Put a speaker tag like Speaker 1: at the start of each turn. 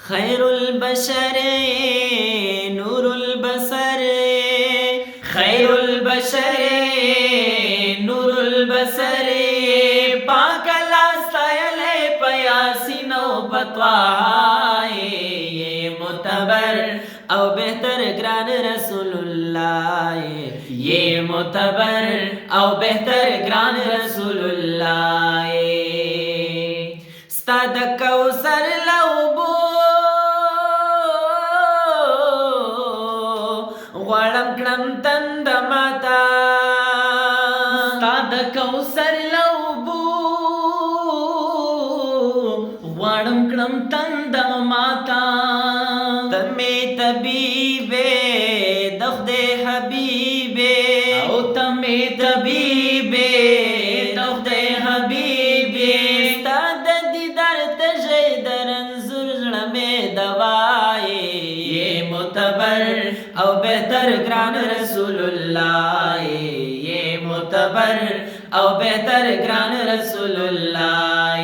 Speaker 1: خیر البشر نور البصر خیر البشر نور البصر پاک اللہ ستایلے پیاسین و پتوائی یہ معتبر او بہتر گران رسول اللہ یہ معتبر او بہتر گران رسول اللہ ستا د کوثر لوبو غواړم کړم تند ماتا ستا د کوثر لوبو غواړم کړم تند ماتا ته مې طبیبې د خدای حبیبې او ته مې طبیبې د خدای حبیبې ستا د دیدار تږی د رنځور زړه مې دوایې یہ معتبر او بہتر گران رسول اللہ یہ معتبر او بہتر گران رسول اللہ